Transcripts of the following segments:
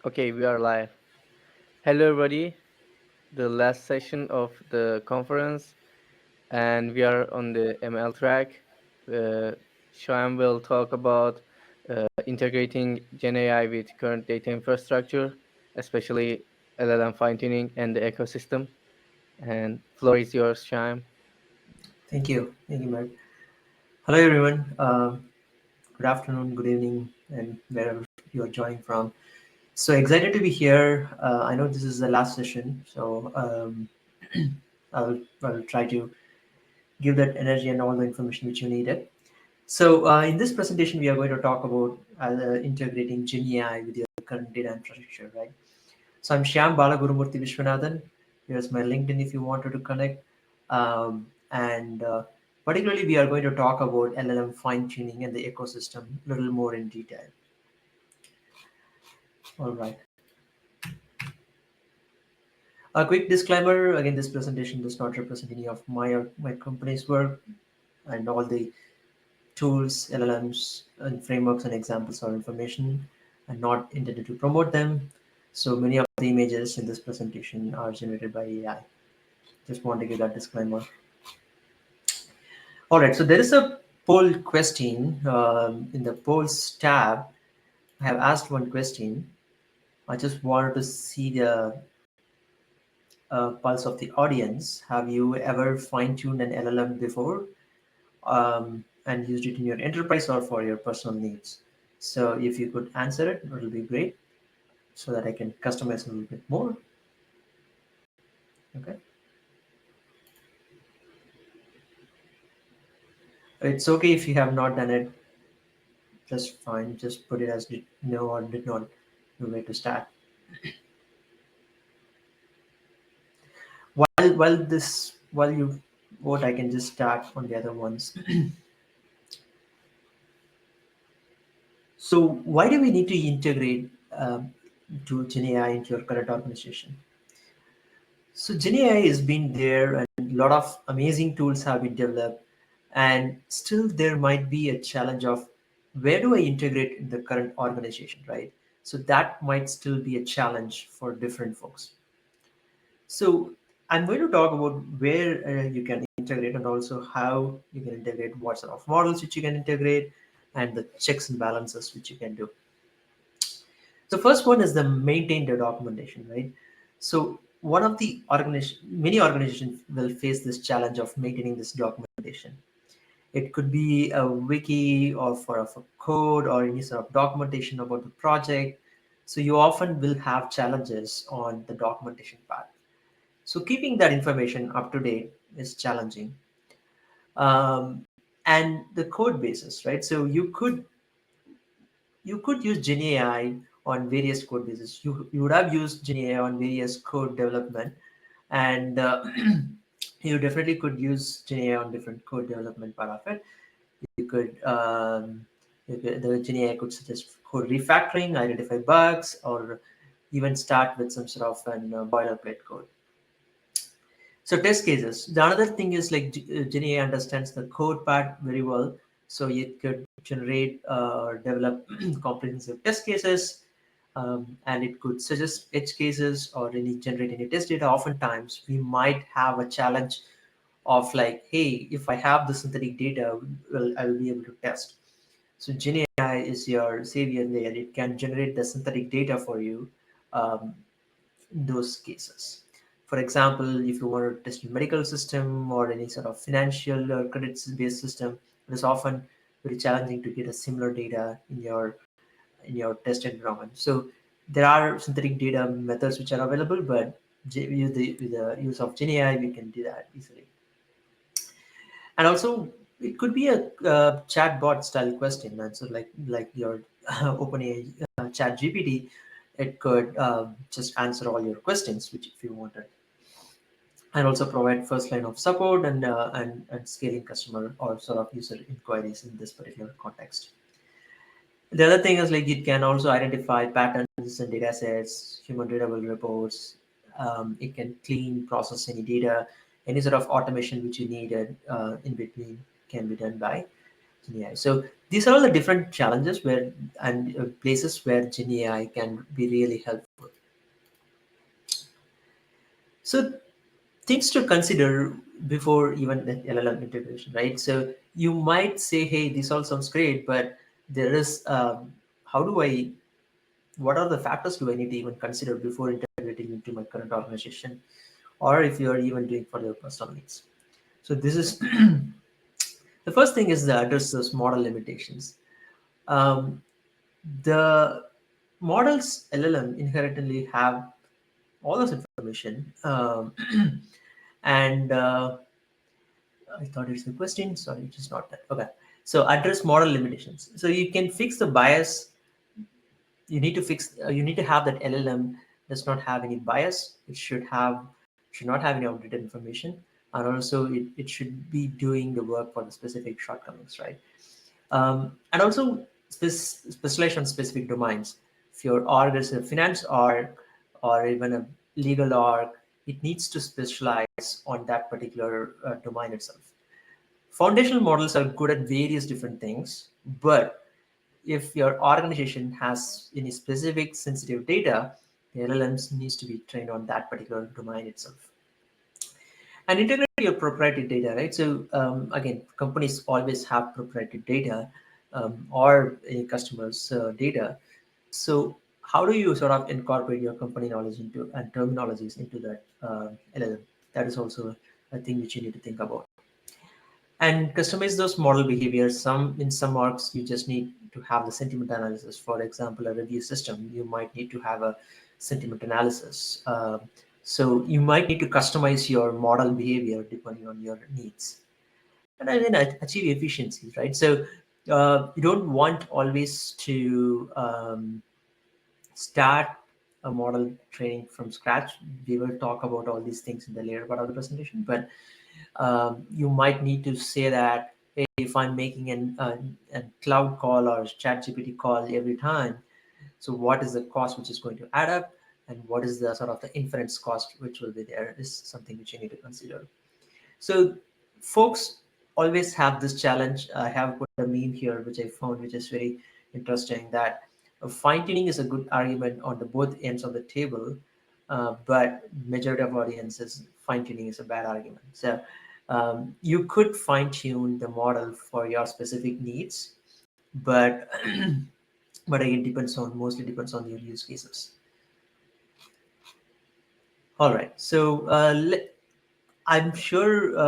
Okay, we are live. Hello, everybody. The last session of the conference, and we are on the ML track. Uh, Shyam will talk about integrating Gen AI with current data infrastructure, especially LLM fine tuning and the ecosystem. And floor is yours, Shyam. Thank you, Mark. Hello, everyone. Good afternoon, good evening, and wherever you are joining from. So excited to be here. I know this is the last session, so I'll try to give that energy and all the information which you needed. So in this presentation, we are going to talk about integrating Gen AI with your current data infrastructure, right? So I'm Shyam Balagurumurthy Vishwanathan. Here's my LinkedIn if you wanted to connect. And particularly, we are going to talk about LLM fine tuning and the ecosystem a little more in detail. All right. A quick disclaimer again, this presentation does not represent any of my or my company's work, and all the tools, LLMs, and frameworks and examples or information are not intended to promote them. So many of the images in this presentation are generated by AI. Just want to give that disclaimer. All right, so there is a poll question in the polls tab. I have asked one question. I just wanted to see the pulse of the audience. Have you ever fine-tuned an LLM before and used it in your enterprise or for your personal needs? So if you could answer it, it will be great so that I can customize a little bit more. Okay. It's okay if you have not done it, just fine. Just put it as did no or did not know where to start. While you vote, I can just start on the other ones. So why do we need to integrate to GenAI into your current organization? So GenAI has been there, and a lot of amazing tools have been developed, and still there might be a challenge of where do I integrate in the current organization, right? So that might still be a challenge for different folks. So I'm going to talk about where you can integrate and also how you can integrate, what sort of models which you can integrate, and the checks and balances which you can do. So first one is the maintain the documentation, right? So one of the organization, many organizations will face this challenge of maintaining this documentation. It could be a wiki or for a code or any sort of documentation about the project. So you often will have challenges on the documentation part. So keeping that information up to date is challenging. And the code bases, right? So you could use GenAI on various code bases. You would have used GenAI on various code development, and you definitely could use GenAI on different code development part of it. You could the GenAI could suggest code refactoring, identify bugs, or even start with some sort of an boilerplate code. So test cases. The another thing is like GenAI understands the code part very well, so it could generate or develop comprehensive test cases, and it could suggest edge cases or any generate any test data. Oftentimes, we might have a challenge of like, hey, if I have the synthetic data, well, I will be able to test. So GenAI is your savior there. It can generate the synthetic data for you. Um, those cases. For example, if you want to test a medical system or any sort of financial or credit-based system, it is often very challenging to get a similar data in your test environment. So there are synthetic data methods which are available, but with the use of GenAI, we can do that easily. And also, it could be a chatbot style question answer like your OpenAI chat GPT. It could just answer all your questions, which if you wanted, and also provide first line of support and scaling customer or sort of user inquiries in this particular context. The other thing is like it can also identify patterns in data sets, human readable reports. It can clean, process any data, any sort of automation which you needed in between can be done by GenAI. So these are all the different challenges where and places where GenAI can be really helpful. So things to consider before even the LLM integration, right? So you might say, hey, this all sounds great, but there is how do I what are the factors do I need to even consider before integrating into my current organization, or if you are even doing for your personal needs. So this is the first thing is the address those model limitations. Um, the models LLM inherently have all this information, and I thought it's a question. Sorry, it is not that. Okay. So address model limitations. So you can fix the bias. You need to fix. You need to have that LLM does not have any bias. It should not have any outdated information, and also it should be doing the work for the specific shortcomings, right? And also specialize on specific domains. If your org is a finance org or even a legal org, it needs to specialize on that particular domain itself. Foundational models are good at various different things, but if your organization has any specific sensitive data, the LLMs needs to be trained on that particular domain itself. And integrate your proprietary data, right? So again, companies always have proprietary data or any customers' data. So how do you sort of incorporate your company knowledge into and terminologies into that LLM? That is also a thing which you need to think about. And customize those model behaviors. Some orgs you just need to have the sentiment analysis. For example, a review system, you might need to have a sentiment analysis. So you might need to customize your model behavior depending on your needs, and then achieve efficiencies, right? So you don't want always to start a model training from scratch. We will talk about all these things in the later part of the presentation, but you might need to say that, hey, if I'm making a cloud call or chat GPT call every time, so what is the cost which is going to add up, and what is the sort of the inference cost which will be there is something which you need to consider. So folks always have this challenge. I have put a meme here which I found which is very interesting, that fine tuning is a good argument on the both ends of the table, but majority of audiences fine tuning is a bad argument. So you could fine tune the model for your specific needs, but but it depends on mostly depends on your use cases. All right, so I'm sure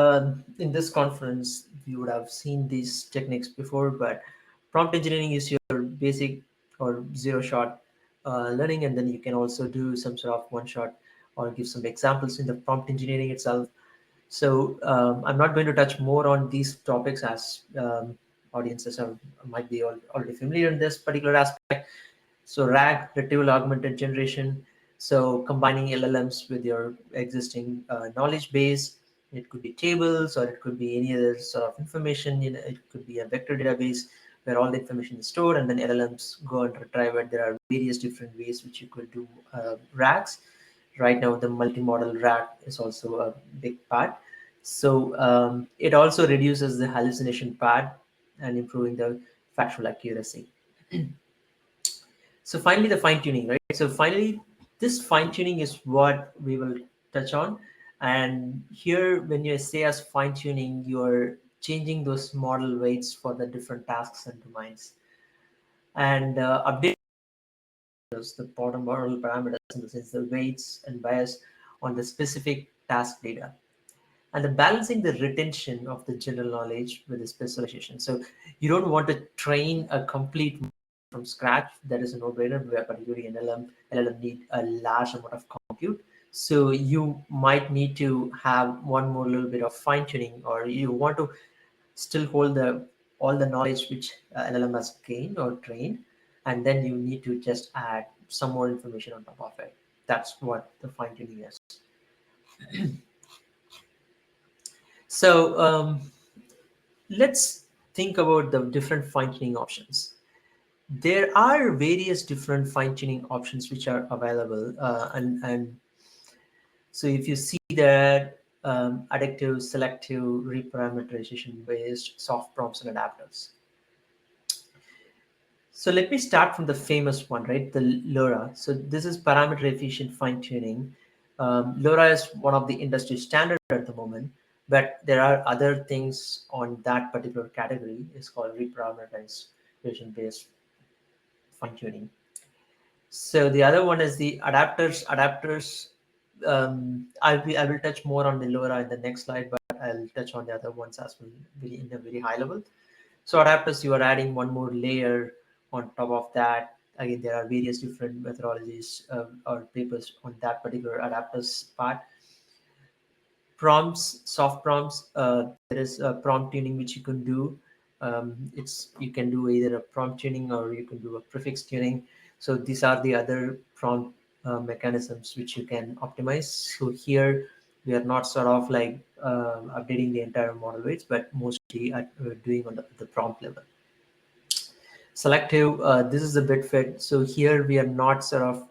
in this conference you would have seen these techniques before, but prompt engineering is your basic or zero shot learning, and then you can also do some sort of one shot or give some examples in the prompt engineering itself. So I'm not going to touch more on these topics as audiences might be already familiar in this particular aspect. So RAG, Retrieval-Augmented Generation. So combining LLMs with your existing knowledge base. It could be tables or it could be any other sort of information. It could be a vector database where all the information is stored and then LLMs go and retrieve it. There are various different ways which you could do RAGs. Right now, the multi-model RAG is also a big part. So it also reduces the hallucination part and improving the factual accuracy. So finally, the fine tuning, right? So finally, this fine tuning is what we will touch on. And here, when you say as fine tuning, you're changing those model weights for the different tasks and domains, and update the bottom model parameters in the sense the weights and bias on the specific task data, and the balancing the retention of the general knowledge with the specialization. So you don't want to train a complete from scratch. That is a no-brainer, where particularly in LLM need a large amount of compute. So you might need to have one more little bit of fine-tuning, or you want to still hold the all the knowledge which LLM has gained or trained, and then you need to just add some more information on top of it. That's what the fine-tuning is. So let's think about the different fine-tuning options. There are various different fine-tuning options which are available, and so if you see that adaptive, selective, reparameterization based soft prompts and adapters. So let me start from the famous one, right? The LoRa. So this is parameter efficient fine tuning. LoRa is one of the industry standard at the moment, but there are other things on that particular category. It's called reparameterization based fine tuning. So the other one is the adapters. Adapters. I will touch more on the LoRa in the next slide, but I'll touch on the other ones as well, in a very high level. So adapters, you are adding one more layer on top of that. Again, there are various different methodologies or papers on that particular adapters part. Prompts, soft prompts, there is a prompt tuning which you can do. It's you can do either a prompt tuning or you can do a prefix tuning. So these are the other prompt mechanisms which you can optimize. So here we are not sort of like updating the entire model weights, but mostly doing on the prompt level. Selective, this is a bit fit. So here we are not sort of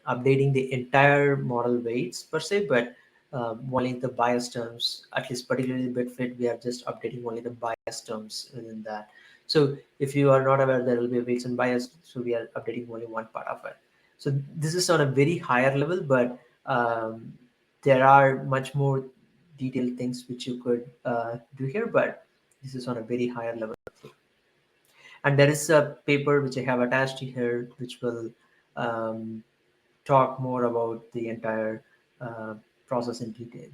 updating the entire model weights per se, but only the bias terms, at least particularly bit fit, we are just updating only the bias terms within that. So if you are not aware, there will be weights and bias. So we are updating only one part of it. So this is on a very higher level, but there are much more detailed things which you could do here, but this is on a very higher level. And there is a paper which I have attached here, which will um, talk more about the entire uh, process in detail.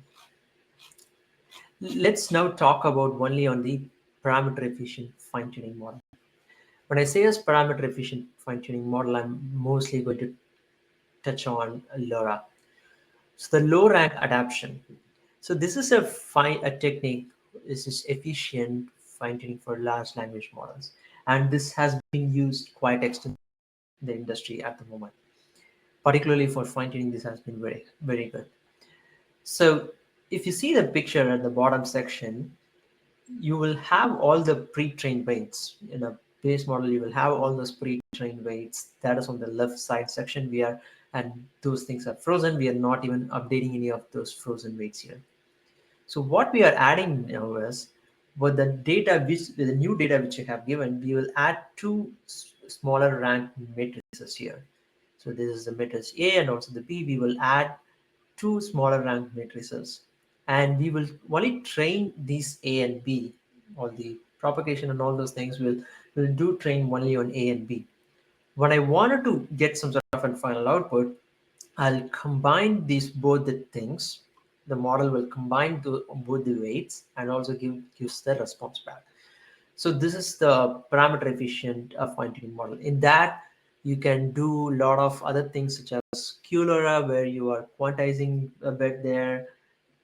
Let's now talk about only on the parameter efficient fine tuning model. When I say as parameter efficient fine tuning model, I'm mostly going to touch on LoRa. So the low rank adaptation. So this is a technique. This is efficient fine tuning for large language models, and this has been used quite extensively in the industry at the moment. Particularly for fine tuning, this has been very very good. So if you see the picture at the bottom section, you will have all the pre-trained weights in a base model. You will have all those pre-trained weights that is on the left side section. We are and those things are frozen. We are not even updating any of those frozen weights here. So what we are adding now is, with the data which with the new data which you have given, we will add two smaller rank matrices here. So this is the matrix A and also the B. We will add two smaller rank matrices, and we will only train these A and B. All the propagation and all those things will do train only on A and B. When I wanted to get some sort of a final output, I'll combine these both the things. The model will combine both the weights and also gives the response back. So this is the parameter efficient fine tuning model. In that, you can do a lot of other things such as QLoRa, where you are quantizing a bit there.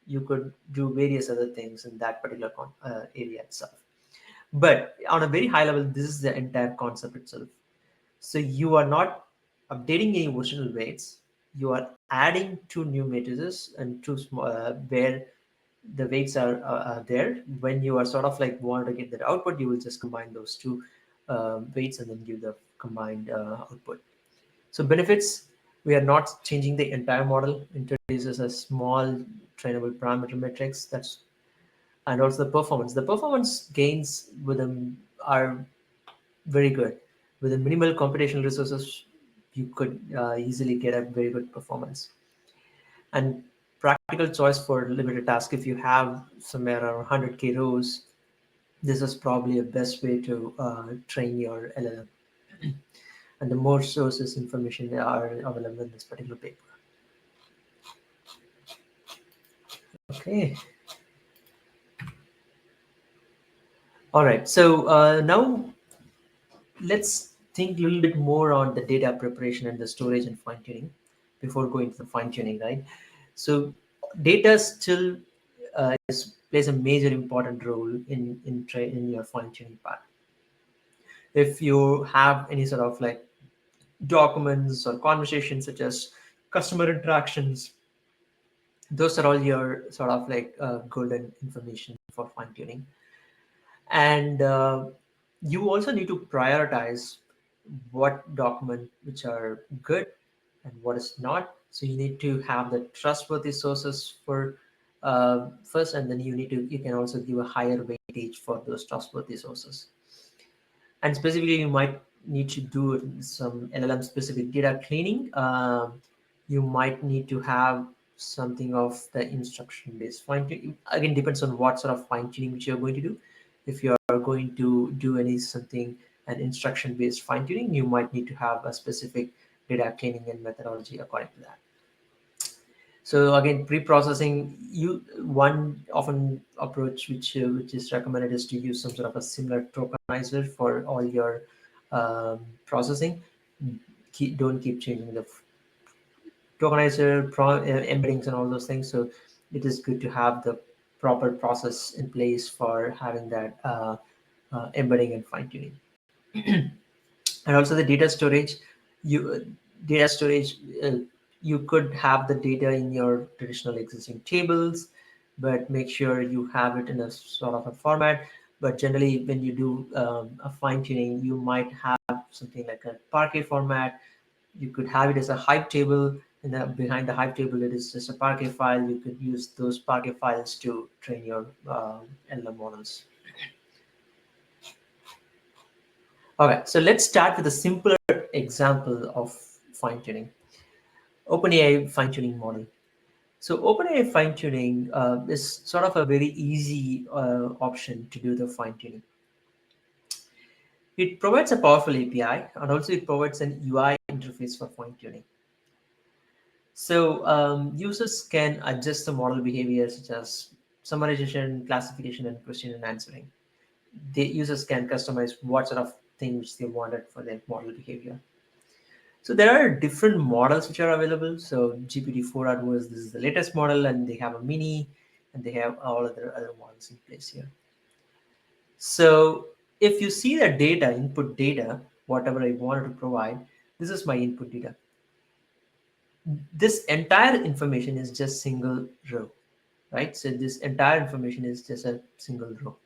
You could do various other things in that particular area itself. But on a very high level, this is the entire concept itself. So you are not updating any original weights. You are adding two new matrices and two small where the weights are there. When you are sort of like want to get that output, you will just combine those two weights and then give the combined output. So benefits, we are not changing the entire model. Introduces a small trainable parameter matrix. That's and also the performance. The performance gains with them are very good. With the minimal computational resources, you could easily get a very good performance. And practical choice for limited task, if you have somewhere around 100K rows, this is probably a best way to train your LLM. And the more sources information are available in this particular paper. Okay. All right. So now let's think a little bit more on the data preparation and the storage and fine tuning before going to the fine tuning, right? So data still plays a major important role in your fine tuning part. If you have any sort of like documents or conversations such as customer interactions, those are all your sort of like golden information for fine tuning. And you also need to prioritize what document which are good and what is not. So you need to have the trustworthy sources for first, and then you can also give a higher weightage for those trustworthy sources. And specifically, you might need to do some LLM specific data cleaning, you might need to have something of the instruction based fine tuning. Again, depends on what sort of fine tuning which you're going to do. If you are going to do any something an instruction based fine tuning, you might need to have a specific data cleaning and methodology according to that. So again, pre-processing, you one often approach which is recommended is to use some sort of a similar tokenizer for all your processing. Don't keep changing the tokenizer embeddings and all those things. So it is good to have the proper process in place for having that embedding and fine tuning. And also the data storage, you data storage you could have the data in your traditional existing tables, but make sure you have it in a sort of a format. But generally when you do a fine tuning, you might have something like a Parquet format. You could have it as a hype table, and then behind the hype table it is just a Parquet file. You could use those Parquet files to train your LLM models. Okay, so let's start with a simpler example of fine tuning. OpenAI fine tuning model. So OpenAI fine tuning is sort of a very easy option to do the fine tuning. It provides a powerful API, and also it provides an UI interface for fine tuning. So users can adjust the model behavior such as summarization, classification, and question and answering. The users can customize what sort of things they wanted for their model behavior. So there are different models which are available. So GPT-4.0 is this is the latest model, and they have a mini, and they have all other models in place here. So if you see the data, input data, whatever I wanted to provide, this is my input data. This entire information is just single row, right? So this entire information is just a single row.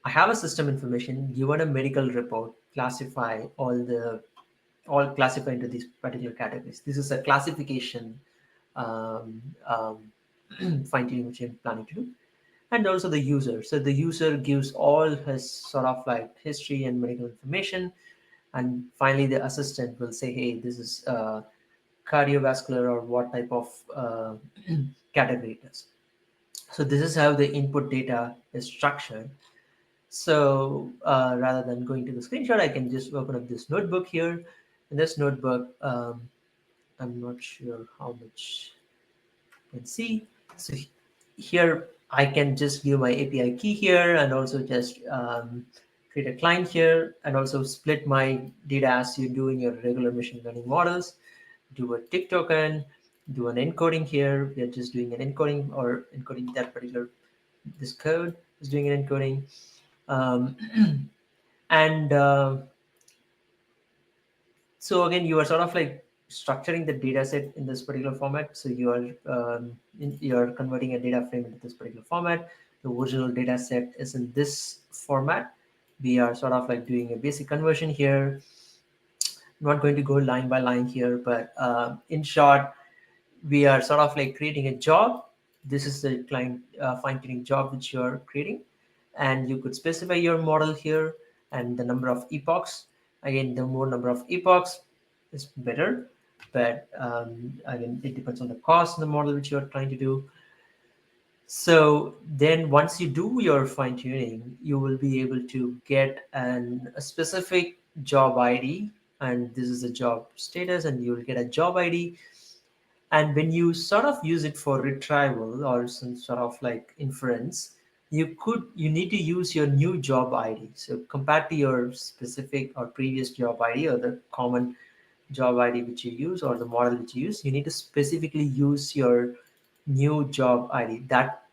I have a system information, given a medical report, all classify into these particular categories. This is a classification um, um, fine tuning which I'm planning to do, and also the user. So the user gives all his sort of like history and medical information, and finally the assistant will say, "Hey, this is cardiovascular or what type of category it is." So this is how the input data is structured. So rather than going to the screenshot, I can just open up this notebook here. In this notebook, I'm not sure how much you can see. So here I can just give my API key here, and also just create a client here, and also split my data as you do in your regular machine learning models. Do a tick token, do an encoding here. We are just doing an encoding or encoding that particular, this code is doing an encoding. Um, and So again, you are sort of like structuring the data set in this particular format. So you are converting a data frame into this particular format. The original data set is in this format. We are sort of like doing a basic conversion here. I'm not going to go line by line here, but in short, we are sort of like creating a job. This is the client fine tuning job which you are creating, and you could specify your model here and the number of epochs. Again, the more number of epochs is better, but again, it depends on the cost of the model which you are trying to do. So then once you do your fine tuning, you will be able to get a specific job ID, and this is the job status, and you will get a job ID. And when you sort of use it for retrieval or some sort of like inference, you need to use your new job ID. So compared to your specific or previous job ID or the common job ID which you use or the model which you use, you need to specifically use your new job ID. That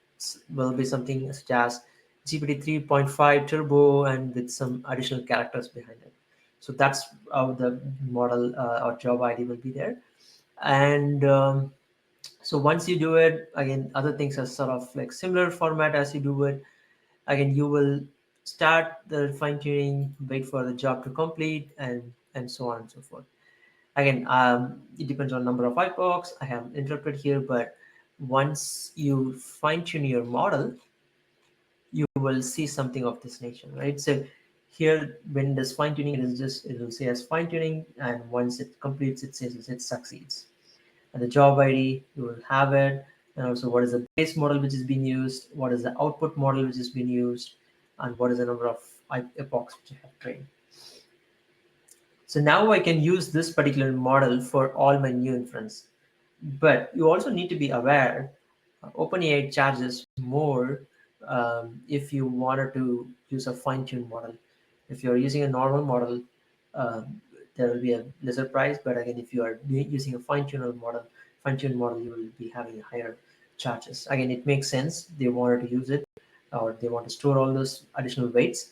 will be something such as GPT 3.5 Turbo and with some additional characters behind it. So that's how the model or job ID will be there. And so once you do it, again, other things are sort of like similar format as you do it. Again, you will start the fine tuning, wait for the job to complete, and so on and so forth. Again, it depends on number of epochs. I have interpreted here, but once you fine tune your model, you will see something of this nature, right? So Here, when it is fine tuning, it will say as fine tuning, and once it completes, it says it succeeds. And the job ID, you will have it, and also what is the base model which is being used, what is the output model which is being used, and what is the number of epochs which you have trained. So now I can use this particular model for all my new inference. But you also need to be aware, OpenAI charges more if you wanted to use a fine-tuned model. If you're using a normal model, um, there will be a lesser price. But again, if you are using a fine-tuned model, you will be having higher charges. Again, it makes sense. They wanted to use it, or they want to store all those additional weights.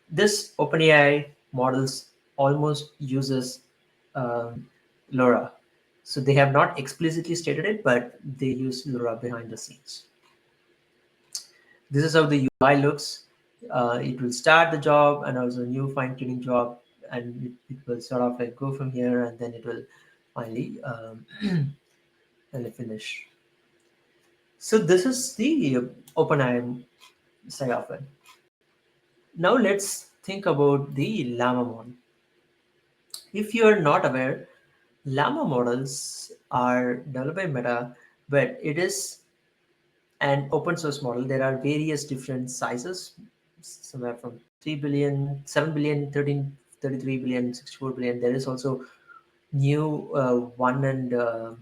This OpenAI models almost uses um, LoRa. So they have not explicitly stated it, but they use LoRa behind the scenes. This is how the UI looks. It will start the job and also new fine-tuning job, and it will sort of like go from here, and then it will finally and finish. So this is the OpenAI side of it. Now let's think about the Llama model. If you are not aware, Llama models are developed by Meta, but it is an open source model. There are various different sizes, somewhere from 3 billion, 7 billion, 13, 33 billion, 64 billion. There is also new one and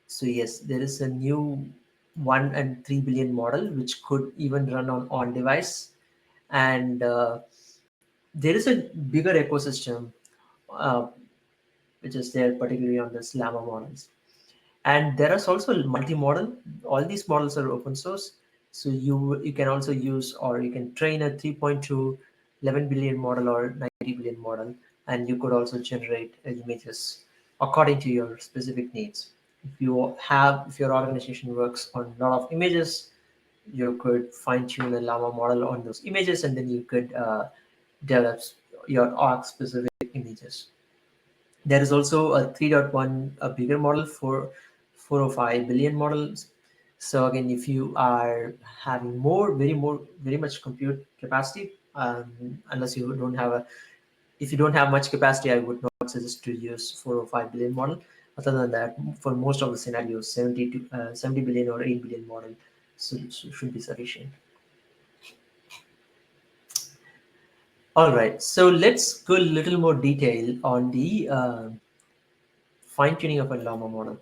so yes, there is a new 1 and 3 billion model which could even run on device, and there is a bigger ecosystem uh, which is there particularly on this Llama models. And there is also multi-model. All these models are open source, so you can also use, or you can train a 3.2 11 billion model or 90 billion model, and you could also generate images according to your specific needs. If your organization works on a lot of images, you could fine tune a llama model on those images, and then you could develop your org specific images. There is also a 3.1, a bigger model for 405 billion models. So again, if you are having very much compute capacity, unless you don't have a, if you don't have much capacity, I would not suggest to use 405 billion model. Other than that, for most of the scenarios, 70 billion or 8 billion model should be sufficient. All right, so let's go a little more detail on the fine tuning of a llama model.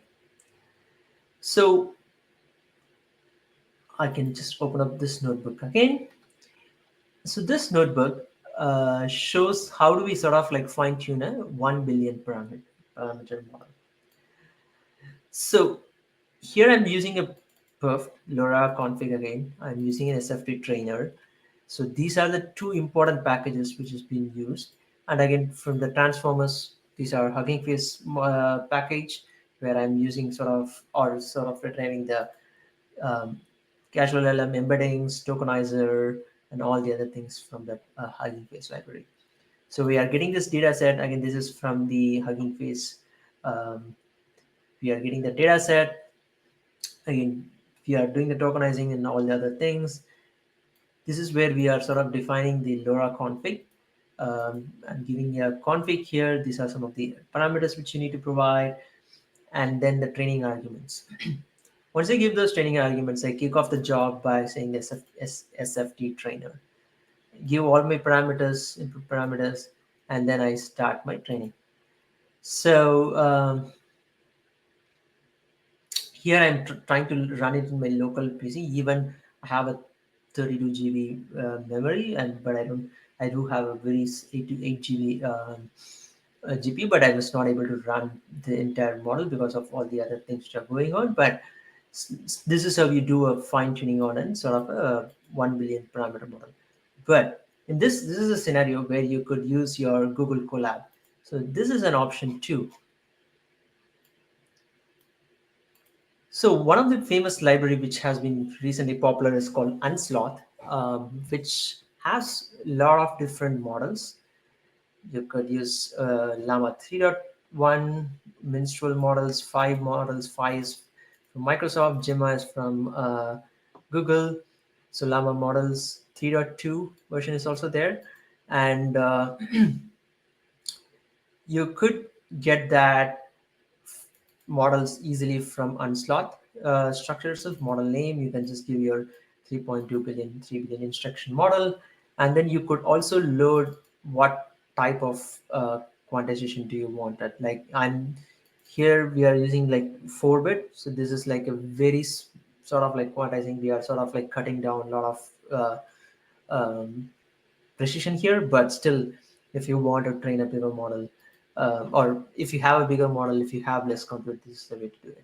So I can just open up this notebook again. So this notebook shows how do we sort of like fine tune a 1 billion parameter model. So here I'm using a perf LoRa config again. I'm using an SFT trainer. So these are the two important packages which is being used. And again, from the transformers, these are Hugging Face package where I'm using sort of retrieving the um, casual LM embeddings, tokenizer, and all the other things from that Hugging Face library. So we are getting this data set. Again, this is from the Hugging Face. Um, we are getting the data set. Again, we are doing the tokenizing and all the other things. This is where we are sort of defining the LoRa config. I'm giving a config here. These are some of the parameters which you need to provide, and then the training arguments. Once I give those training arguments, I kick off the job by saying SFT trainer. Give all my parameters, input parameters, and then I start my training. So here I'm trying to run it in my local PC. Even I have a 32 GB memory, and but I do have a very 8 GB GPU, but I was not able to run the entire model because of all the other things which are going on. But this is how you do a fine tuning on and sort of a 1 billion parameter model. But in this is a scenario where you could use your Google Colab. So this is an option too. So one of the famous library which has been recently popular is called Unsloth, which has a lot of different models. You could use Llama 3.1, Minstrel models, 5 models. 5 is from Microsoft, Gemma is from Google. So Llama models 3.2 version is also there. and you could get that models easily from unslot structures of model name. You can just give your 3.2 billion, 3 billion instruction model, and then you could also load what type of quantization do you want. At like I'm here, we are using like 4-bit, so this is like a very sort of like quantizing. We are sort of like cutting down a lot of um, precision here, but still, if you want to train a bigger model, or if you have a bigger model, if you have less compute, this is the way to do it.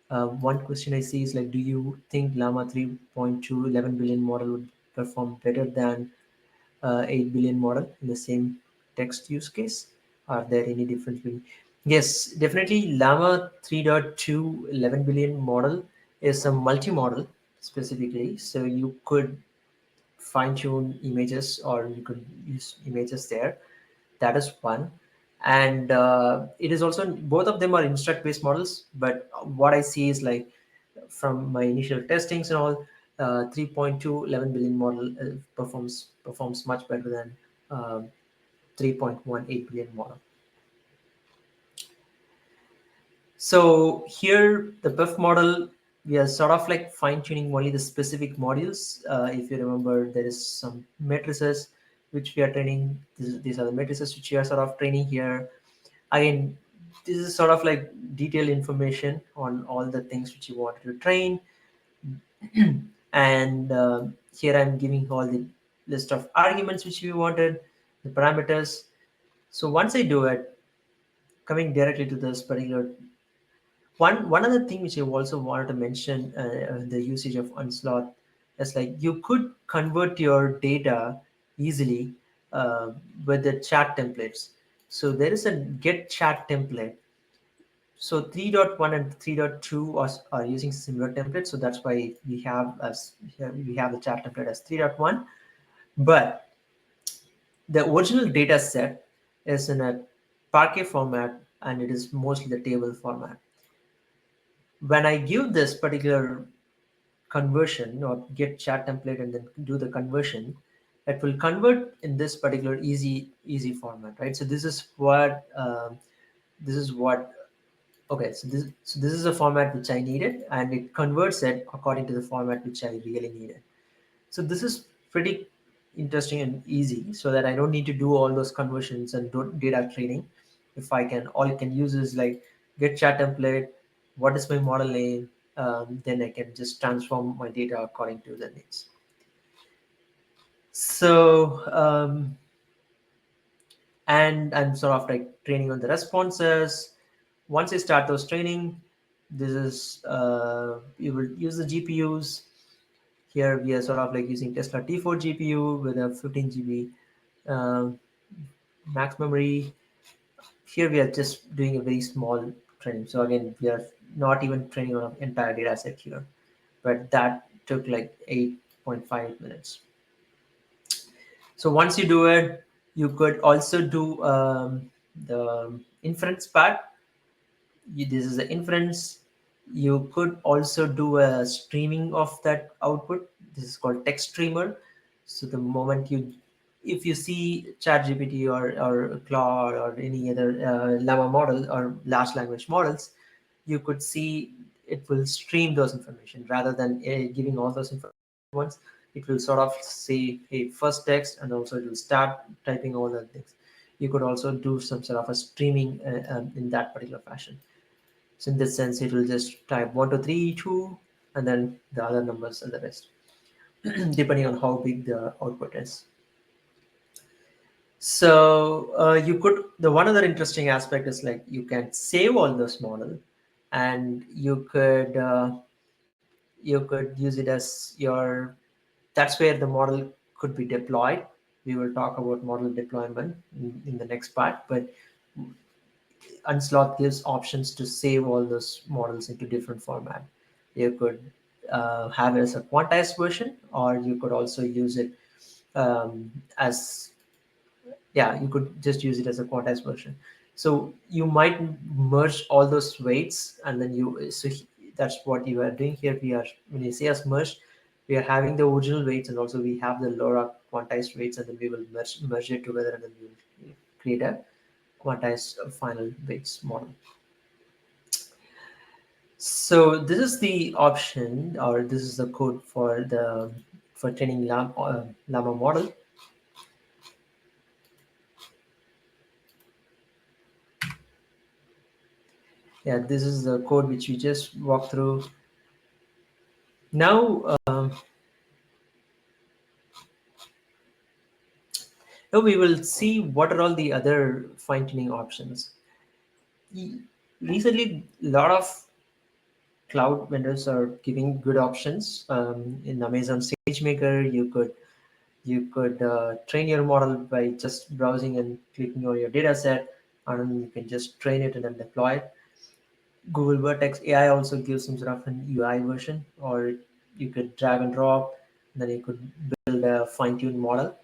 One question I see is like, do you think Llama 3.2 11 billion model would perform better than 8 billion model in the same text use case? Are there any difference between? Yes, definitely. Llama 3.2 11 billion model is a multi-model specifically, so you could fine tune images or you could use images there. That is one. And it is also, both of them are instruct based models, but what I see is like from my initial testings and all, 3.2 11 billion model performs much better than 3.18 billion model. So here, the PEF model, we are sort of like fine tuning only the specific modules. If you remember, there is some matrices which we are training. These are the matrices which we are sort of training here. Again, this is sort of like detailed information on all the things which you want to train. And here I'm giving all the list of arguments which we wanted, the parameters. So once I do it, coming directly to this particular one other thing which I also wanted to mention, the usage of Onslaught is like you could convert your data easily uh, with the chat templates. So there is a get chat template. So 3.1 and 3.2 are using similar templates. So that's why we have as here we have the chat template as 3.1. But the original data set is in a Parquet format, and it is mostly the table format. When I give this particular conversion or get chat template and then do the conversion, it will convert in this particular easy format, right? So this is what okay. So this is a format which I needed, and it converts it according to the format which I really needed. So this is pretty interesting and easy, so that I don't need to do all those conversions and do data training. If I can, all I can use is like get chat template, what is my model name, then I can just transform my data according to the needs. So and I'm sort of like training on the responses. Once I start those training, this is you will use the GPUs. Here we are sort of like using Tesla T4 GPU with a 15 GB uh, max memory. Here we are just doing a very small training. So again, we are not even training on an entire data set here, but that took like 8.5 minutes. So once you do it, you could also do the inference part. This is the inference. You could also do a streaming of that output. This is called text streamer. So the moment you, if you see ChatGPT or Claude or any other Llama model or large language models, you could see it will stream those information rather than giving all those information at once. It will sort of say, hey, first text, and also it will start typing all the things. You could also do some sort of a streaming in that particular fashion. So in this sense, it will just type 1, 2, 3, 2, and then the other numbers and the rest, depending on how big the output is. So you could, the one other interesting aspect is like you can save all those model, and you could use it as your, that's where the model could be deployed. We will talk about model deployment in the next part, but Unslot gives options to save all those models into different format. You could have it as a quantized version, or you could also use it as, yeah, you could just use it as a quantized version. So you might merge all those weights, and then that's what you are doing here. We are, when you say as merge, We are having the original weights, and also we have the LoRa quantized weights, and then we will merge it together, and then we will create a quantized final weights model. So this is the option, or this is the code for training llama model. Yeah, this is the code which we just walked through. Now we will see what are all the other fine-tuning options. E- Recently, a lot of cloud vendors are giving good options. In Amazon SageMaker, you could train your model by just browsing and clicking on your data set, and then you can just train it and then deploy it. Google Vertex AI also gives some sort of an UI version, or you could drag and drop, and then you could build a fine-tuned model.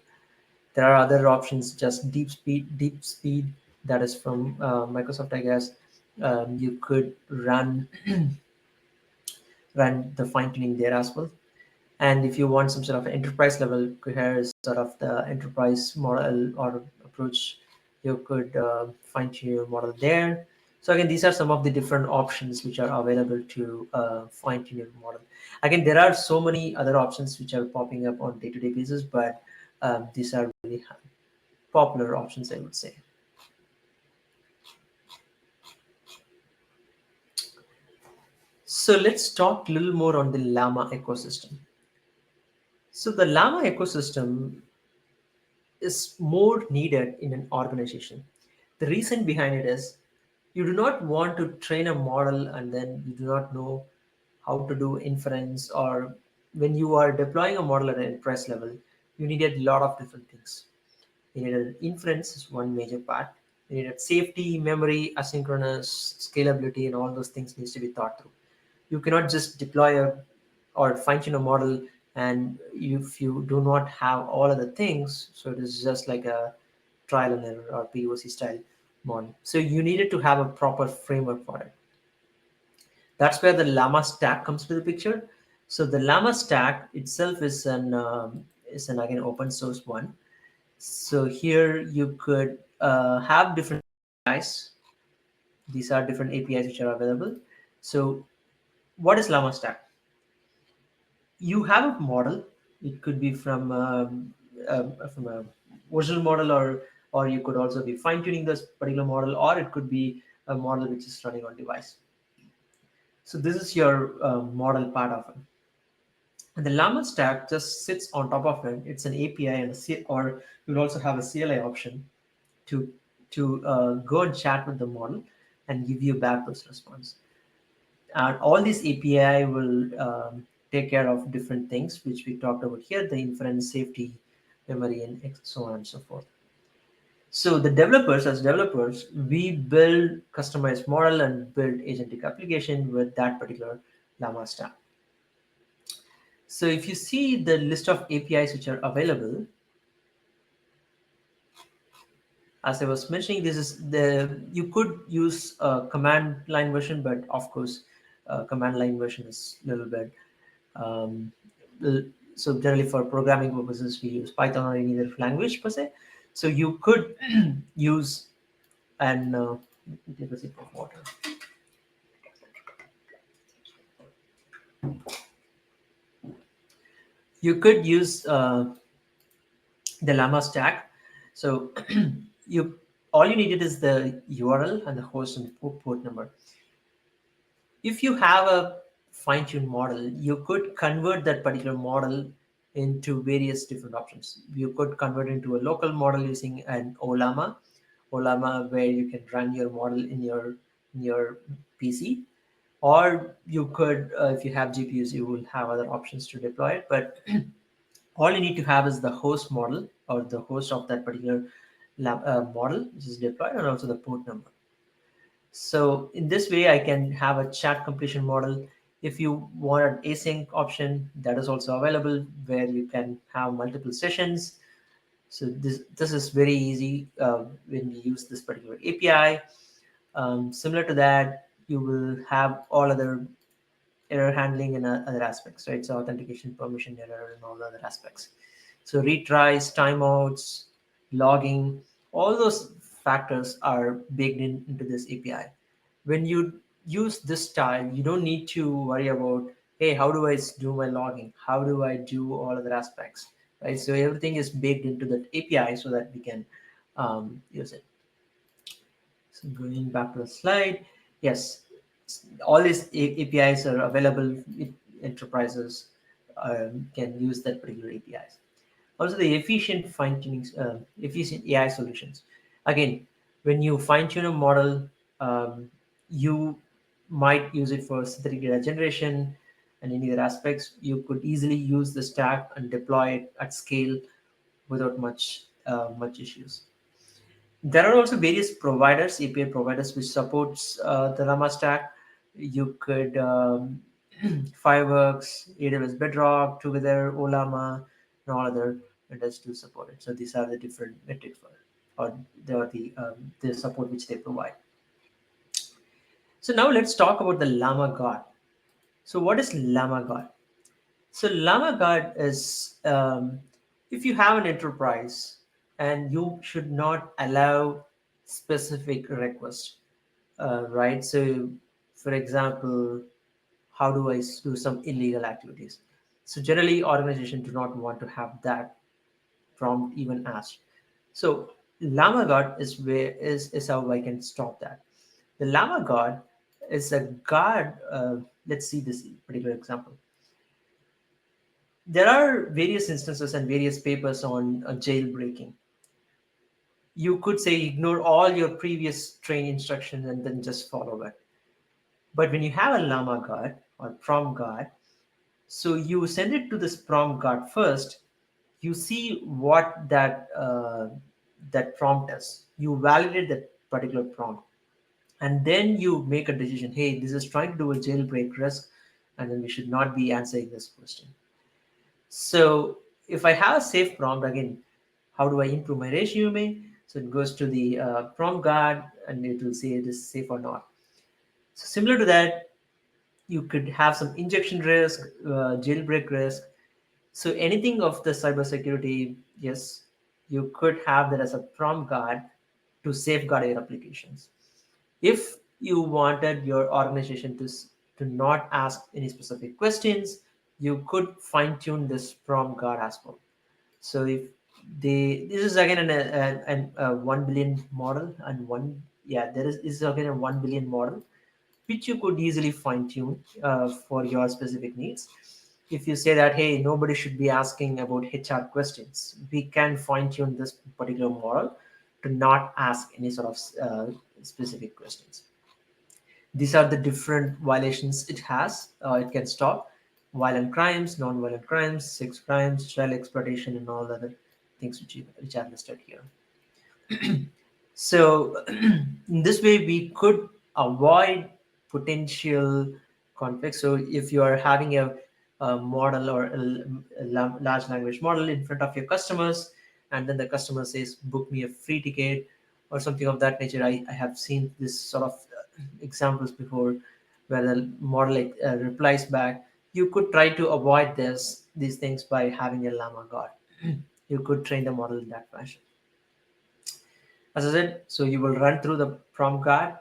There are other options, just deep speed, that is from Microsoft, I guess. You could run the fine tuning there as well. And if you want some sort of enterprise level, here is sort of the enterprise model or approach. You could fine tune your model there. So again, these are some of the different options which are available to fine tune your model. Again, there are so many other options which are popping up on day-to-day basis, but these are really popular options, I would say. So let's talk a little more on the Llama ecosystem. So the Llama ecosystem is more needed in an organization. The reason behind it is you do not want to train a model and then you do not know how to do inference, or when you are deploying a model at an enterprise level, you need a lot of different things. You need an inference is one major part. You need safety, memory, asynchronous, scalability, and all those things needs to be thought through. You cannot just deploy a or fine tune a model, and if you do not have all of the things, so it is just like a trial and error or POC style model. So you needed to have a proper framework for it. That's where the Llama stack comes to the picture. So the Llama stack itself is an again open source one. So here you could have different APIs. These are different APIs which are available. So what is Llama stack? You have a model. It could be from a original model, or you could also be fine tuning this particular model, or it could be a model which is running on device. So this is your model part of it. And the Llama stack just sits on top of it. It's an API and or you will also have a CLI option to go and chat with the model and give you back those response. And all these API will take care of different things which we talked about here: the inference, safety, memory, and so on and so forth. So the developers, as developers, we build customized model and build agentic application with that particular Llama stack. So if you see the list of APIs which are available, as I was mentioning, this is the you could use a command line version, but of course, command line version is a little bit. Um, so generally, for programming purposes, we use Python or any other language per se. So you could use an let me take a sip of water. You could use the Llama stack. So you all you needed is the URL and the host and port number. If you have a fine-tuned model, you could convert that particular model into various different options. You could convert into a local model using an Olama, where you can run your model in your PC, or you could, if you have GPUs, you will have other options to deploy it. But all you need to have is the host model or the host of that particular model which is deployed, and also the port number. So in this way, I can have a chat completion model. If you want an async option, that is also available, where you can have multiple sessions. So this is very easy when we use this particular API. Similar to that, you will have all other error handling and other aspects, right? So authentication, permission error, and all the other aspects. So retries, timeouts, logging, all those factors are baked into this API. When you use this style, you don't need to worry about, hey, how do I do my logging? How do I do all other aspects, right? So everything is baked into that API so that we can use it. So going back to the slide, yes, all these APIs are available. Enterprises can use that particular APIs. Also, the efficient fine tuning, efficient AI solutions. Again, when you fine tune a model, you might use it for synthetic data generation and any other aspects. You could easily use the stack and deploy it at scale without much issues. There are also various providers, API providers, which supports the Llama stack. You could Fireworks, AWS Bedrock, Together, Olama, and all other vendors do support it. So these are the different metrics for it, or the support which they provide. So now let's talk about the Llama Guard. So what is Llama Guard? So Llama Guard is if you have an enterprise and you should not allow specific requests, right? So, for example, how do I do some illegal activities? So generally, organizations do not want to have that prompt even asked. So Llama Guard is how I can stop that. The Llama Guard is a guard. Let's see this particular example. There are various instances and various papers on jailbreaking. You could say ignore all your previous train instructions and then just follow it. But when you have a Llama guard or prompt guard, so you send it to this prompt guard first. You see what that prompt is. You validate that particular prompt, and then you make a decision. Hey, this is trying to do a jailbreak risk, and then we should not be answering this question. So if I have a safe prompt, again, how do I improve my resume? So it goes to the prompt guard and it will say it is safe or not. So similar to that, you could have some injection risk, jailbreak risk. So anything of the cybersecurity, yes, you could have that as a prompt guard to safeguard your applications. If you wanted your organization to not ask any specific questions, you could fine tune this prompt guard as well. So if this is again a 1 billion model and one, yeah, this is again a 1 billion model which you could easily fine tune for your specific needs. If you say that, hey, nobody should be asking about HR questions, we can fine tune this particular model to not ask any sort of specific questions. These are the different violations it has. It can stop violent crimes, non-violent crimes, sex crimes, child exploitation, and all other things which are listed here. So, in this way, we could avoid potential conflicts. So, if you are having a model or a large language model in front of your customers, and then the customer says, "Book me a free ticket," or something of that nature, I have seen this sort of examples before, where the model replies back. You could try to avoid these things by having a llama guard. You could train the model in that fashion. As I said, so you will run through the prompt guard.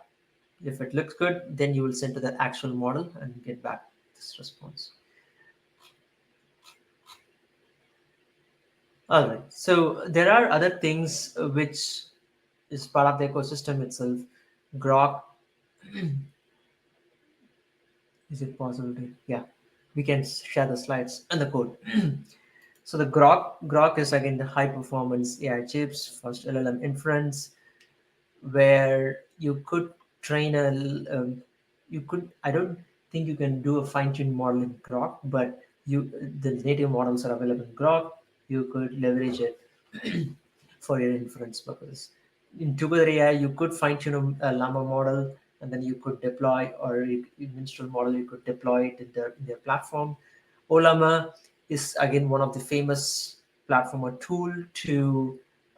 If it looks good, then you will send to the actual model and get back this response. All right. So there are other things which is part of the ecosystem itself. Grok, is it possible to? Yeah, we can share the slides and the code. So the Grok is again the high performance AI chips, first LLM inference, where you could train you could, I don't think you can do a fine-tuned model in Grok, but you the native models are available in Grok. You could leverage it for your inference purpose. In Together AI, you could fine-tune a Llama model, and then you could deploy, or in Minstrel model, you could deploy it in their platform. Olama is again one of the famous platform or tool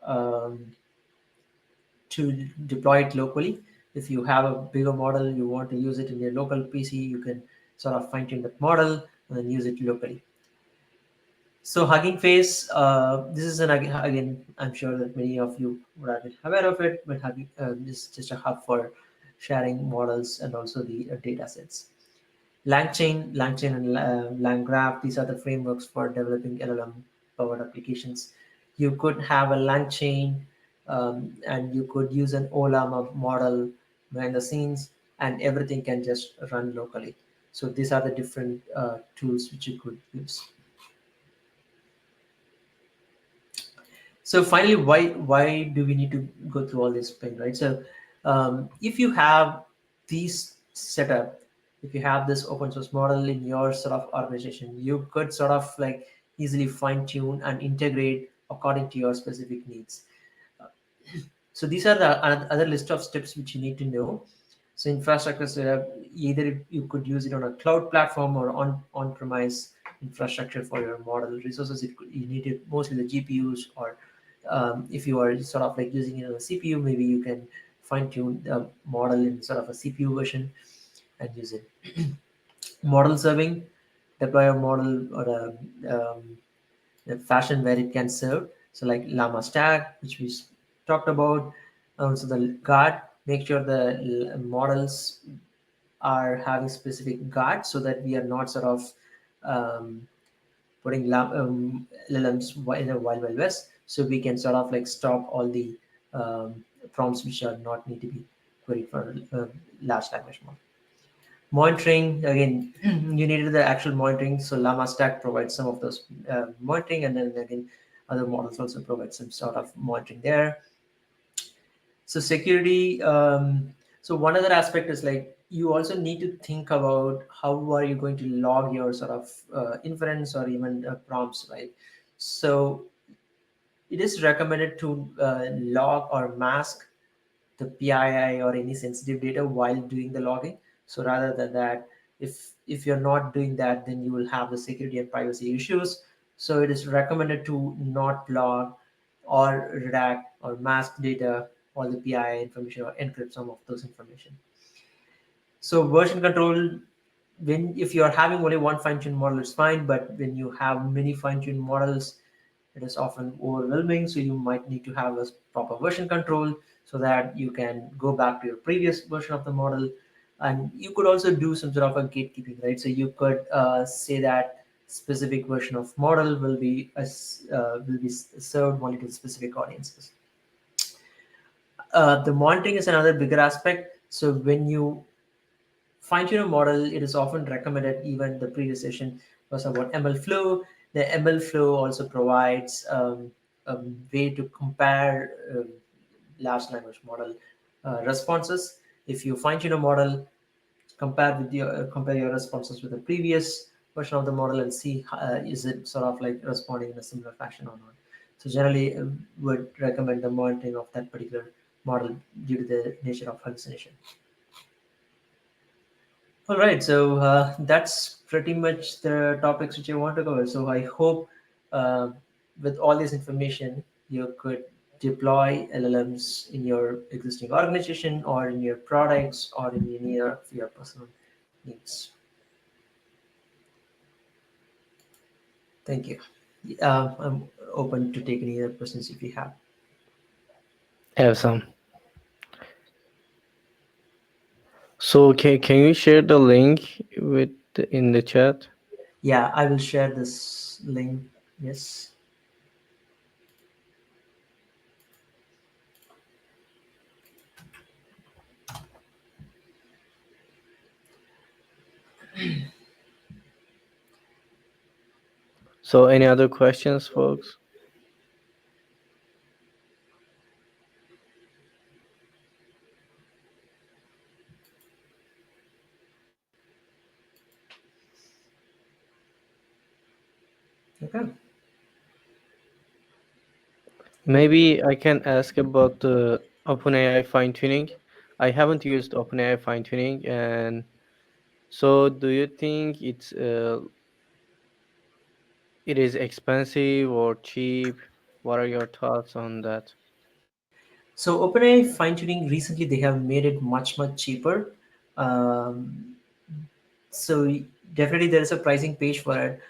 um, to deploy it locally. If you have a bigger model, you want to use it in your local PC, you can sort of fine tune that model and then use it locally. So Hugging Face, this is again, I'm sure that many of you would have been aware of it, but Hugging is just a hub for sharing models and also the data sets. LangChain and LangGraph, these are the frameworks for developing LLM-powered applications. You could have a LangChain, and you could use an OLAMA model behind the scenes, and everything can just run locally. So these are the different tools which you could use. So finally, why do we need to go through all this thing, right? So if you have these setup, if you have this open source model in your sort of organization, you could sort of like easily fine tune and integrate according to your specific needs. So these are the other list of steps which you need to know. So infrastructure setup, either you could use it on a cloud platform or on-premise infrastructure for your model resources. You need it mostly the GPUs, or if you are sort of like using it on a CPU, maybe you can fine tune the model in sort of a CPU version and use it. Model serving, deploy a model or a fashion where it can serve. So like Llama Stack, which we talked about. Also the guard, make sure the models are having specific guards so that we are not sort of um, putting LLMs in a wild west. So we can sort of like stop all the prompts which are not need to be queried for large language model. Monitoring, again, you needed the actual monitoring. So Llama Stack provides some of those monitoring, and then again, other models also provide some sort of monitoring there. So security. So one other aspect is like you also need to think about how are you going to log your sort of inference or even prompts, right? So it is recommended to log or mask the PII or any sensitive data while doing the logging. So rather than that, if you're not doing that, then you will have the security and privacy issues. So it is recommended to not log or redact or mask data, all the PII information, or encrypt some of those information. So version control, when if you are having only one fine-tuned model, it's fine. But when you have many fine-tuned models, it is often overwhelming. So you might need to have a proper version control so that you can go back to your previous version of the model. And you could also do some sort of a gatekeeping, right? So you could say that specific version of model will be served only to specific audiences. The monitoring is another bigger aspect. So when you fine tune a model, it is often recommended. Even the previous session was about ML flow. The ML flow also provides a way to compare large language model responses. If you fine tune a model, compare your responses with the previous version of the model and see is it sort of like responding in a similar fashion or not. So generally, would recommend the monitoring of that particular model due to the nature of hallucination. All right, so that's pretty much the topics which I want to cover. So I hope uh, with all this information, you could deploy LLMs in your existing organization or in your products or in any of your personal needs. Thank you. I'm open to take any other questions if you have. Awesome. So can you share the link in the chat? Yeah, I will share this link. Yes. So any other questions, folks? Okay. Maybe I can ask about the OpenAI fine tuning. I haven't used OpenAI fine tuning, and so do you think it is expensive or cheap? What are your thoughts on that? So OpenAI fine tuning recently they have made it much cheaper. Um, So definitely there is a pricing page for it.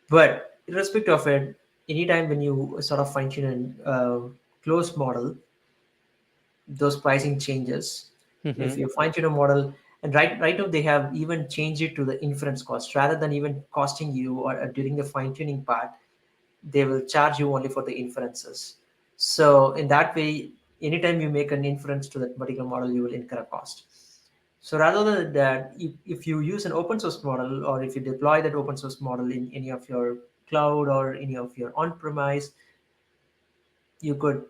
But irrespective of it, anytime when you sort of fine tune a closed model, those pricing changes. If Mm-hmm. you fine tune a model, and right now they have even changed it to the inference cost rather than even costing you or during the fine tuning part, they will charge you only for the inferences. So in that way, anytime you make an inference to that particular model, you will incur a cost. So rather than that, if you use an open source model or if you deploy that open source model in any of your cloud or any of your on-premise, you could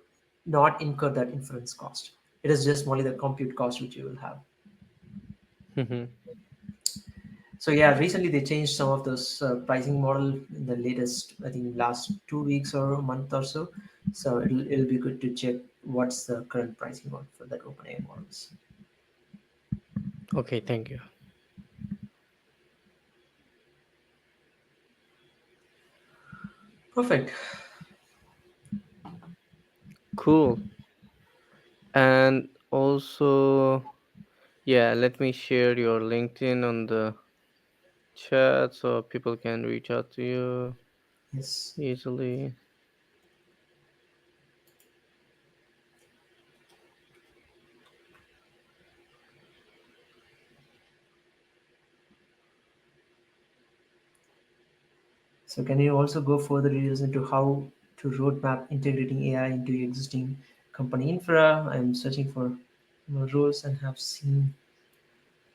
not incur that inference cost. It is just only the compute cost which you will have. Mm-hmm. So yeah, recently they changed some of those pricing model in the latest, I think last 2 weeks or a month or so. So it'll be good to check what's the current pricing on for that OpenAI models. Okay, thank you. Perfect. Cool. And also, yeah, let me share your LinkedIn on the chat so people can reach out to you Yes. easily. So can you also go further details into how to roadmap integrating AI into existing company infra? I'm searching for more roles and have seen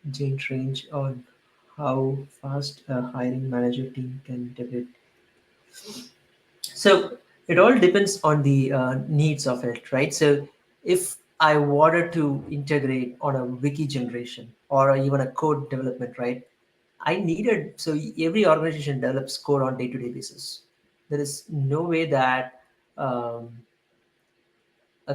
giant range on how fast a hiring manager team can integrate. So it all depends on the needs of it, right? So if I wanted to integrate on a wiki generation or even a code development, right? I needed, so every organization develops code on day-to-day basis. There is no way that a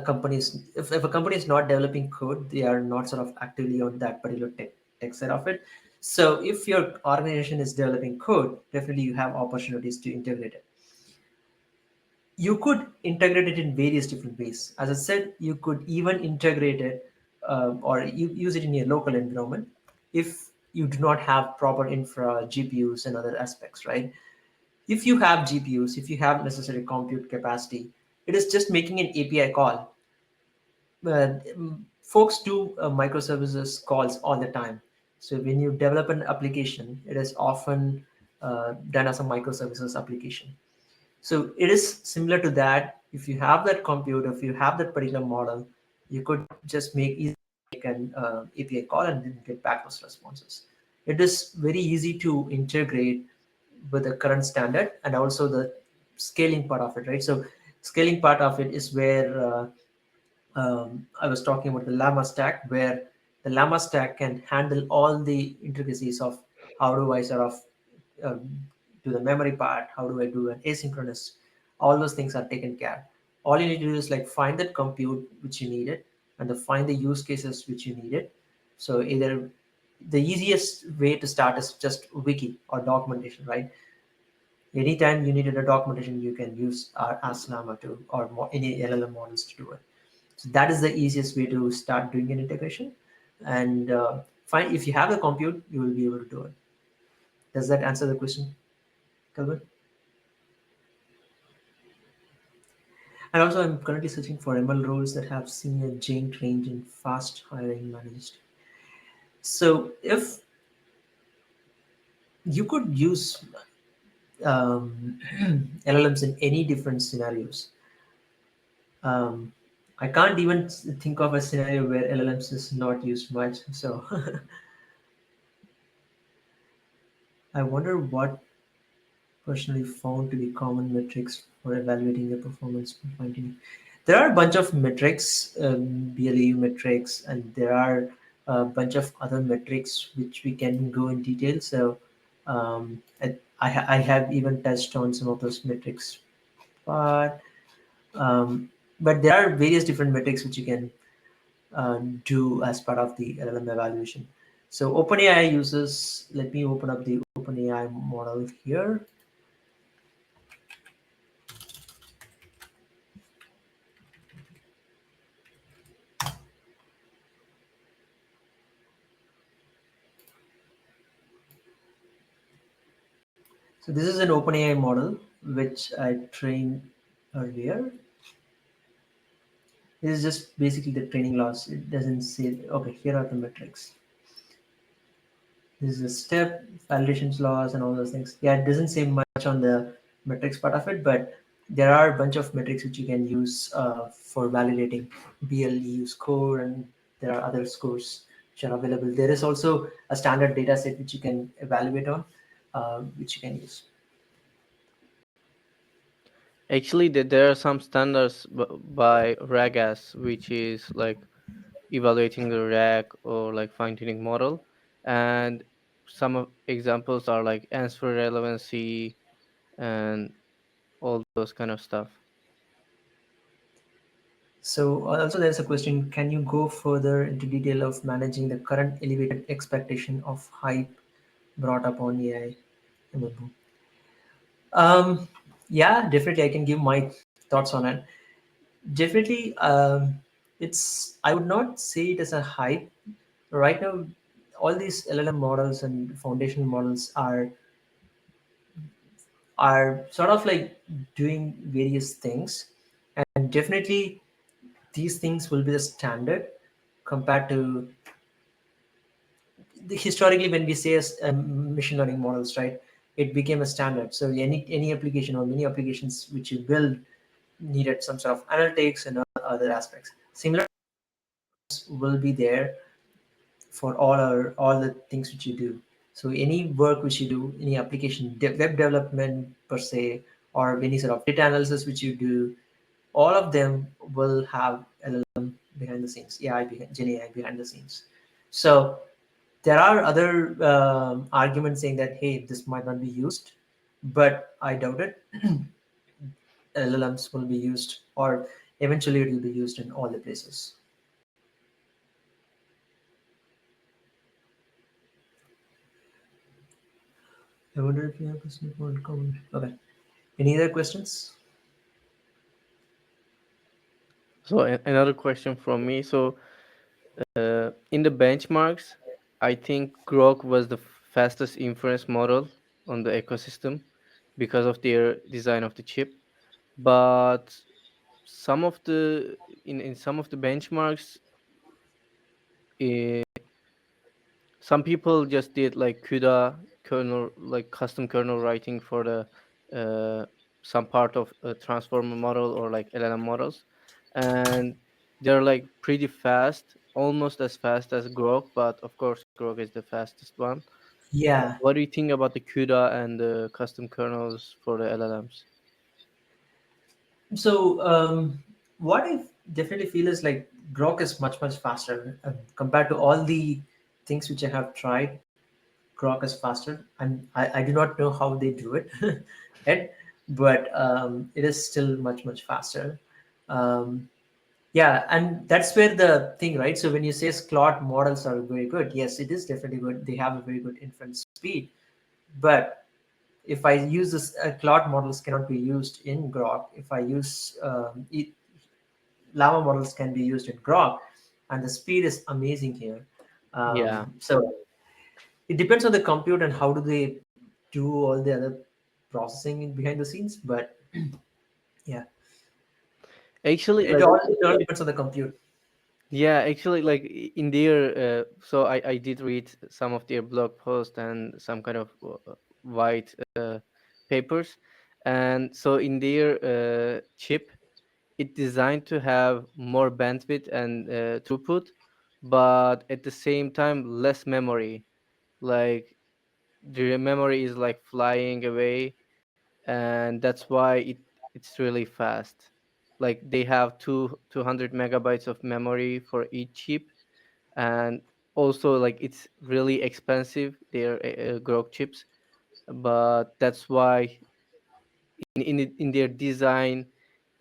company is, if a company is not developing code, they are not sort of actively on that particular tech side of it. So if your organization is developing code, definitely you have opportunities to integrate it. You could integrate it in various different ways. As I said, you could even integrate it or you use it in your local environment if you do not have proper infra, GPUs, and other aspects, right? If you have GPUs, if you have necessary compute capacity, it is just making an API call. Folks do microservices calls all the time. So when you develop an application, it is often done as a microservices application. So it is similar to that. If you have that compute, if you have that particular model, you could just make an API call and then get back those responses. It is very easy to integrate with the current standard and also the scaling part of it, right? So scaling part of it is where I was talking about the Llama stack, where the Llama stack can handle all the intricacies of how do I sort of do the memory part, how do I do an asynchronous, all those things are taken care. All you need to do is like find that compute which you needed and to find the use cases which you needed. So either the easiest way to start is just wiki or documentation, right? Anytime you needed a documentation, you can use Ask Llama to or any LLM models to do it. So that is the easiest way to start doing an integration. And find if you have the compute, you will be able to do it. Does that answer the question, Calvin? And also, I'm currently searching for ML roles that have senior giant range and fast hiring managed. So if you could use um, LLMs in any different scenarios, um, I can't even think of a scenario where LLMs is not used much. So I wonder what personally found to be common metrics for evaluating the performance of fine-tuning. There are a bunch of metrics, BLAU metrics, and there are a bunch of other metrics which we can go in detail. So I have even touched on some of those metrics, but um, but there are various different metrics which you can do as part of the LLM evaluation. So OpenAI uses. Let me open up the OpenAI model here. So this is an OpenAI model which I trained earlier. This is just basically the training loss. It doesn't say, okay, here are the metrics. This is a step, validations loss, and all those things. Yeah, it doesn't say much on the metrics part of it, but there are a bunch of metrics which you can use for validating BLEU score, and there are other scores which are available. There is also a standard data set which you can evaluate on, which you can use. Actually, there are some standards by RAGAS, which is like evaluating the RAG or like fine tuning model, and some of examples are like answer relevancy and all those kind of stuff. So also there's a question, can you go further into detail of managing the current elevated expectation of hype brought up on AI? Um, yeah, definitely I can give my thoughts on it. Definitely, it's, I would not say it as a hype. Right now, all these LLM models and foundation models are sort of like doing various things, and definitely these things will be the standard compared to historically when we say as machine learning models, right? It became a standard. So any application or many applications which you build needed some sort of analytics and other aspects. Similar will be there for all the things which you do. So any work which you do, any application, web development per se, or any sort of data analysis which you do, all of them will have LLM behind the scenes, Gen AI behind the scenes. So there are other arguments saying that hey, this might not be used, but I doubt it. LLMs will be used, or eventually it will be used in all the places. I wonder if you have this in common. Okay. Any other questions? So another question from me. So in the benchmarks, I think Grok was the fastest inference model on the ecosystem because of their design of the chip. But some of the in some of the benchmarks, eh, some people just did like CUDA kernel, like custom kernel writing for the uh, some part of a transformer model or like LLM models, and they're like pretty fast, almost as fast as Grok, but of course Grok is the fastest one. Yeah. What do you think about the CUDA and the custom kernels for the LLMs? So what I definitely feel is like Grok is much faster compared to all the things which I have tried. Grok is faster, and I do not know how they do it, yet, but it is still much faster. Um, yeah, and that's where the thing, right? So when you say Claude models are very good, yes, it is definitely good. They have a very good inference speed, but if I use this, Claude models cannot be used in Grok. If I use Llama models can be used in Grok, and the speed is amazing here. Yeah, So it depends on the compute and how do they do all the other processing behind the scenes. But yeah, actually, it like all depends on the compute. yeah, actually, like in their so I did read some of their blog posts and some kind of white papers, and so in their chip, it designed to have more bandwidth and throughput, but at the same time less memory. Like the memory is like flying away, and that's why it's really fast. Like they have 200 megabytes of memory for each chip, and also like it's really expensive, their Grok chips, but that's why in their design,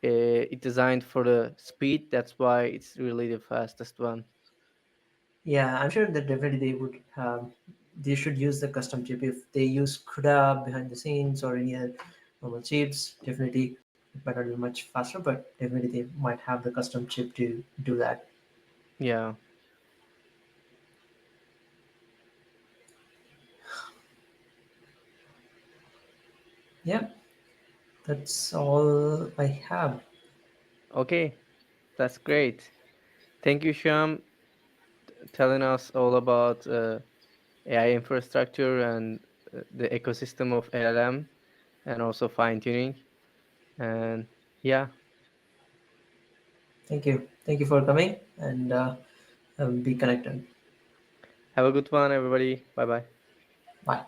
it designed for the speed. That's why it's really the fastest one. Yeah, I'm sure that definitely they would have. They should use the custom chip if they use CUDA behind the scenes or any other normal chips. Definitely, it might not be much faster, but definitely they might have the custom chip to do that. Yeah. Yeah, that's all I have. Okay, that's great. Thank you, Sham, telling us all about AI infrastructure and the ecosystem of LLM and also fine tuning. And yeah, Thank you for coming, and be connected. have a good one, everybody. Bye bye. Bye.